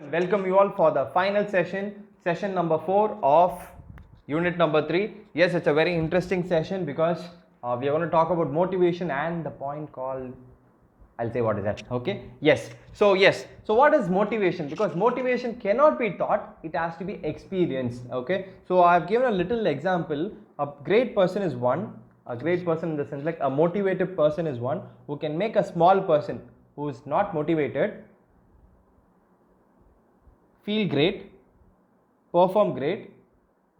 Welcome you all for the final session number 4 of unit number 3. Yes, it's a very interesting session because we are going to talk about motivation and the point called, I'll say what is that, okay? Yes, so what is motivation? Because motivation cannot be taught, it has to be experienced, okay? So I've given a little example. A great person is one, a great person in the sense like a motivated person is one who can make a small person who is not motivated feel great, perform great,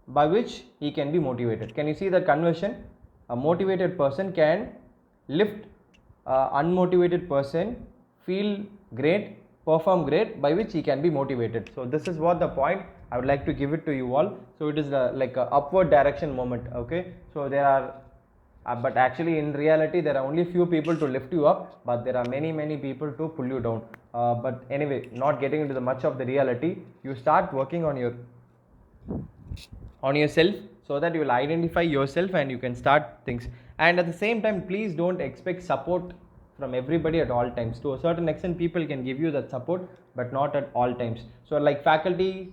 by which he can be motivated. Can you see that conversion? A motivated person can lift unmotivated person, feel great, perform great, by which he can be motivated. So this is what the point I would like to give it to you all. So it is like a upward direction moment, okay? So there are but actually in reality there are only few people to lift you up, but there are many people to pull you down. But anyway, not getting into the much of the reality, you start working on yourself so that you will identify yourself and you can start things. And at the same time, please don't expect support from everybody at all times. To a certain extent, people can give you that support, but not at all times. So like faculty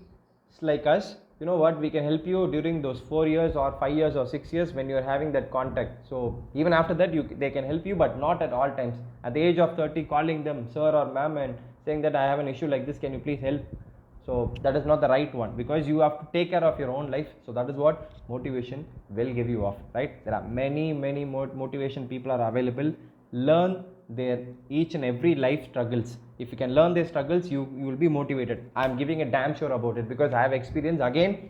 like us, you know what, we can help you during those 4 years or 5 years or 6 years when you are having that contact. So even after that they can help you, but not at all times. At the age of 30, calling them sir or ma'am and saying that I have an issue like this, can you please help? So that is not the right one, because you have to take care of your own life. So that is what motivation will give you off, right? There are many motivation people are available. Learn their each and every life struggles. If you can learn their struggles, you will be motivated. I am giving a damn sure about it, because I have experience. Again,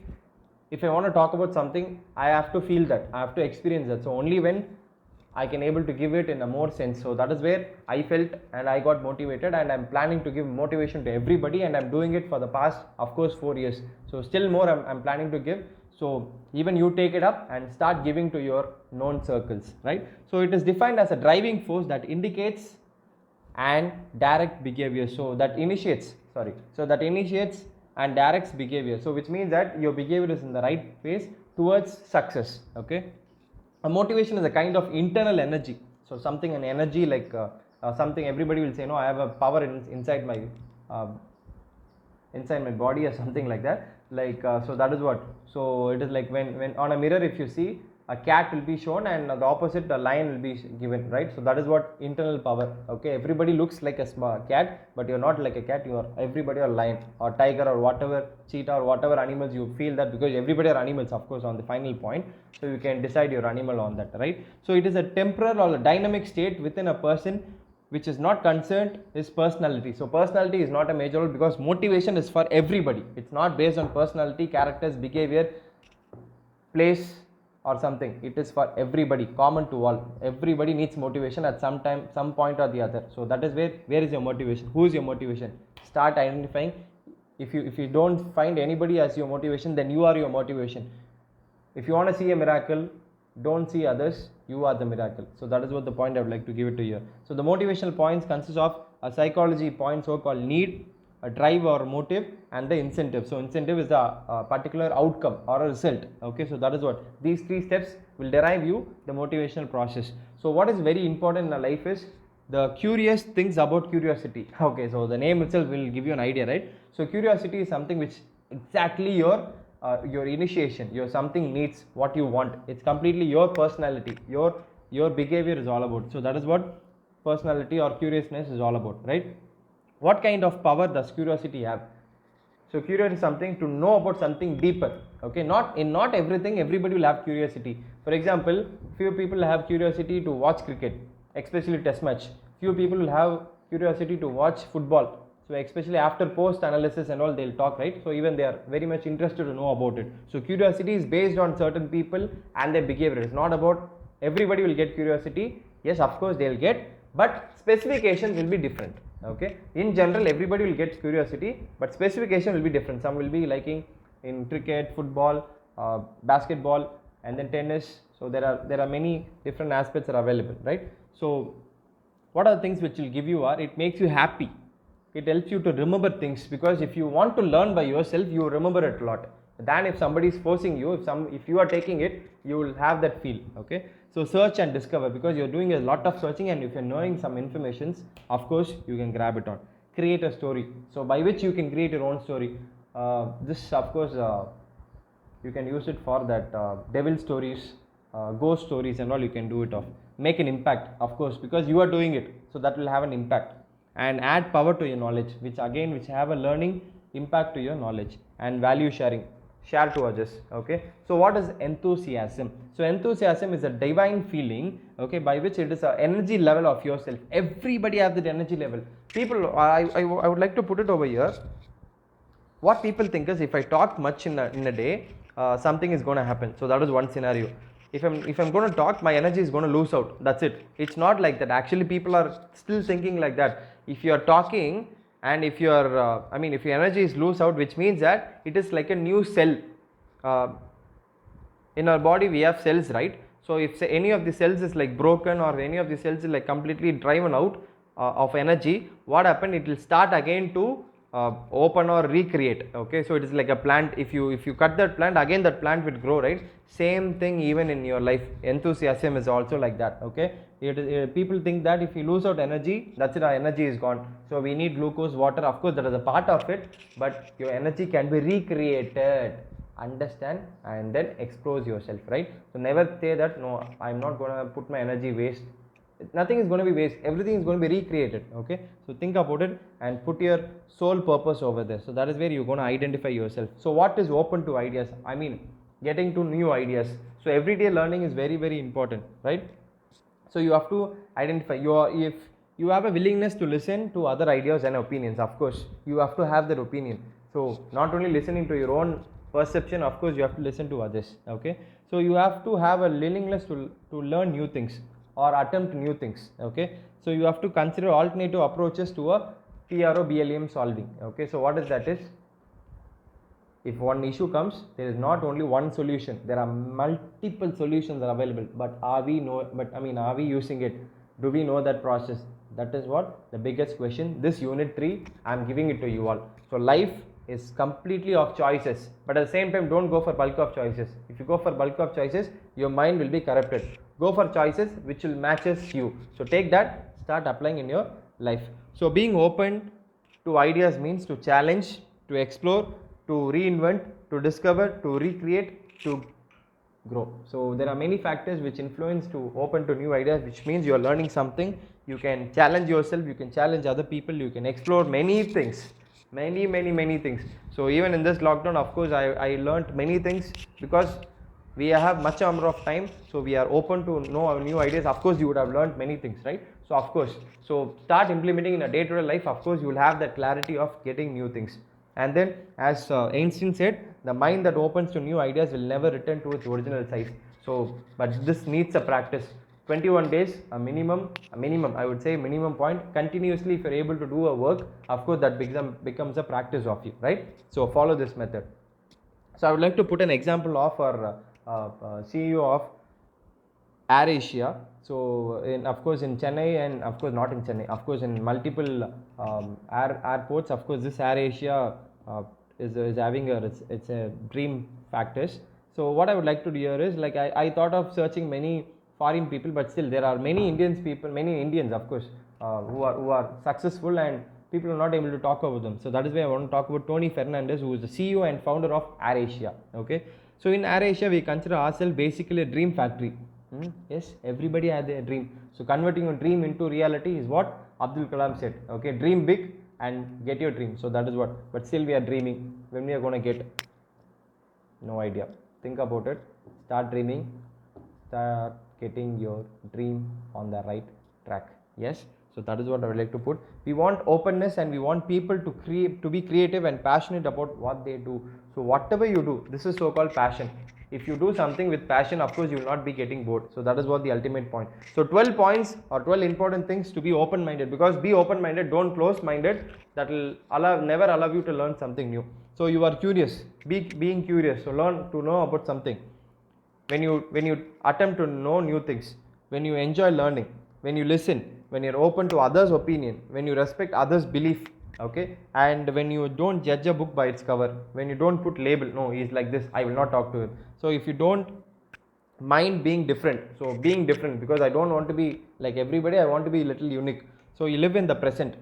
if I want to talk about something, I have to feel that, I have to experience that. So only when I can able to give it in a more sense. So that is where I felt and I got motivated, and I'm planning to give motivation to everybody, and I'm doing it for the past, of course, 4 years. So still more I'm planning to give. So even you take it up and start giving to your known circles, right? So it is defined as a driving force that indicates and direct behavior. So that initiates and directs behavior. So which means that your behavior is in the right pace towards success, okay? A motivation is a kind of internal energy. So something, an energy like something everybody will say, no, I have a power inside my body or something like that. Like so that is what. So it is like when on a mirror, if you see, a cat will be shown and the opposite, a lion will be given, right? So that is what internal power, okay? Everybody looks like a small cat, but you're not like a cat. You are everybody or lion or tiger or whatever, cheetah or whatever animals you feel that, because everybody are animals, of course, on the final point. So you can decide your animal on that, right? So it is a temporal or a dynamic state within a person which is not concerned is personality. So personality is not a major role, because motivation is for everybody. It's not based on personality, characters, behavior, place or something. It is for everybody, common to all. Everybody needs motivation at some time, some point or the other. So that is where is your motivation? Who is your motivation? Start identifying. If you don't find anybody as your motivation, then you are your motivation. If you want to see a miracle, don't see others, you are the miracle. So that is what the point I would like to give it to you. So the motivational points consist of a psychology point, so called need, a drive or motive, and the incentive. So incentive is a particular outcome or a result, okay? So that is what these 3 steps will derive you the motivational process. So what is very important in our life is the curious things about curiosity, okay? So the name itself will give you an idea, right? So curiosity is something which exactly your initiation, your something needs what you want. It's completely your personality, your behavior is all about. So that is what personality or curiousness is all about, right? What kind of power does curiosity have? So curiosity is something to know about something deeper, okay? Not everything everybody will have curiosity. For example, few people have curiosity to watch cricket, especially test match. Few people will have curiosity to watch football. So especially after post analysis and all, they'll talk, right? So even they are very much interested to know about it. So curiosity is based on certain people and their behavior. It's not about everybody will get curiosity. Yes, of course they'll get, but specification will be different, okay? In general, everybody will get curiosity, but specification will be different. Some will be liking in cricket, football, basketball, and then tennis. So there are many different aspects are available, right? So what are the things which will give you are, it makes you happy. It helps you to remember things, because if you want to learn by yourself, you remember it a lot than if somebody is forcing you. If you are taking it, you will have that feel, okay? So search and discover, because you're doing a lot of searching, and if you're knowing some informations, of course you can grab it on. create a story. So by which you can create your own story. This of course you can use it for that devil stories, ghost stories and all. You can do it of make an impact, of course, because you are doing it, so that will have an impact. And add power to your knowledge, which again which have a learning impact to your knowledge. And value sharing, share to others. Okay, so what is enthusiasm? So enthusiasm is a divine feeling, okay, by which it is a energy level of yourself. Everybody have that energy level. People, I would like to put it over here. What people think is, if I talk much in a day, something is going to happen. So that is one scenario. If I'm going to talk, my energy is going to lose out. That's it. It's not like that. Actually, people are still thinking like that. If you are talking and if you are, if your energy is lose out, which means that it is like a new cell. In our body, we have cells, right? So if say any of the cells is like broken or any of the cells is like completely driven out of energy, what happened? It will start again to open or recreate. Okay, so it is like a plant. If you cut that plant, again that plant will grow, right? Same thing even in your life. Enthusiasm is also like that. Okay, people think that if you lose out energy, that's it, our energy is gone. So we need glucose, water, of course that is a part of it, but your energy can be recreated. Understand and then expose yourself, right? So never say that no, I'm not going to put my energy waste. Nothing is going to be waste, everything is going to be recreated. Okay, so think about it and put your sole purpose over there. So that is where you're going to identify yourself. So what is open to ideas? Getting to new ideas. So everyday learning is very, very important, right? So you have to identify if you have a willingness to listen to other ideas and opinions, of course you have to have that opinion. So not only listening to your own perception, of course you have to listen to others. Okay, so you have to have a willingness to learn new things or attempt new things. Okay, so you have to consider alternative approaches to a PROBLEM solving. Okay, so what is that is, if one issue comes, there is not only one solution, there are multiple solutions are available, but are we using it? Do we know that process? That is what the biggest question. This unit 3 I am giving it to you all. So life is completely of choices, but at the same time don't go for bulk of choices. If you go for bulk of choices, your mind will be corrupted. Go for choices which will matches you. So take that, start applying in your life. So being open to ideas means to challenge, to explore, to reinvent, to discover, to recreate, to grow. So there are many factors which influence to open to new ideas, which means you are learning something. You can challenge yourself, you can challenge other people, you can explore many things, many things. So even in this lockdown, of course I learned many things, because we have much number of time, so we are open to know new ideas. Of course you would have learned many things, right? So of course, so start implementing in a day-to-day life. Of course you will have that clarity of getting new things. And then as Einstein said, the mind that opens to new ideas will never return to its original size. So but this needs a practice. 21 days, a minimum I would say minimum point. Continuously, if you're able to do a work, of course that becomes a practice of you, right? So follow this method. So I would like to put an example of our CEO of AirAsia. So of course in Chennai, and of course not in Chennai, of course in multiple airports, of course this AirAsia is having it's a dream factors. So what I would like to do here is, like I thought of searching many foreign people, but still there are many Indians of course who are successful, and people are not able to talk about them. So that is why I want to talk about Tony Fernandez, who is the CEO and founder of AirAsia. Okay, so in AirAsia we consider ourselves basically a dream factory. Yes, everybody has a dream. So converting a dream into reality is what Abdul Kalam said. Okay, dream big and get your dream. So that is what, but still we are dreaming. When we are going to get, no idea. Think about it, start dreaming, start getting your dream on the right track. Yes, so that is what I would like to put. We want openness, and we want people to be creative and passionate about what they do. So whatever you do, this is so called passion. If you do something with passion, of course you will not be getting bored. So that is what the ultimate point. So 12 points or 12 important things to be open minded, because be open minded, don't close minded. That will never allow you to learn something new. So you are curious, being curious, so learn to know about something. When you attempt to know new things, when you enjoy learning, when you listen, when you're open to others' opinion, when you respect others' belief, okay, and when you don't judge a book by its cover, when you don't put label, no, he's like this, I will not talk to him. So if you don't mind being different, so being different, because I don't want to be like everybody, I want to be little unique. So you live in the present,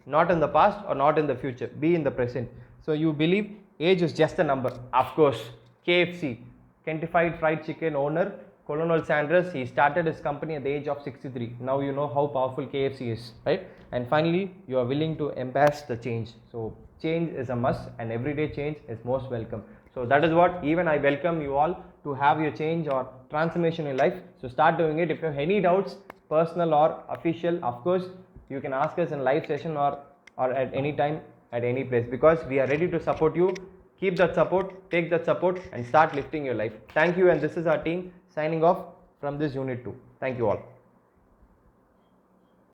not in the past or not in the future, be in the present. So you believe age is just a number. Of course, KFC, Kentified Fried Chicken owner Colonel Sanders, he started his company at the age of 63. Now you know how powerful KFC is, right? And finally, you are willing to embrace the change. So change is a must, and everyday change is most welcome. So that is what even I welcome you all to have your change or transformation in life. So start doing it. If you have any doubts, personal or official, of course, you can ask us in live session or at any time, at any place, because we are ready to support you. Keep that support, take that support, and start lifting your life. Thank you, and this is our team signing off from this unit 2. Thank you all.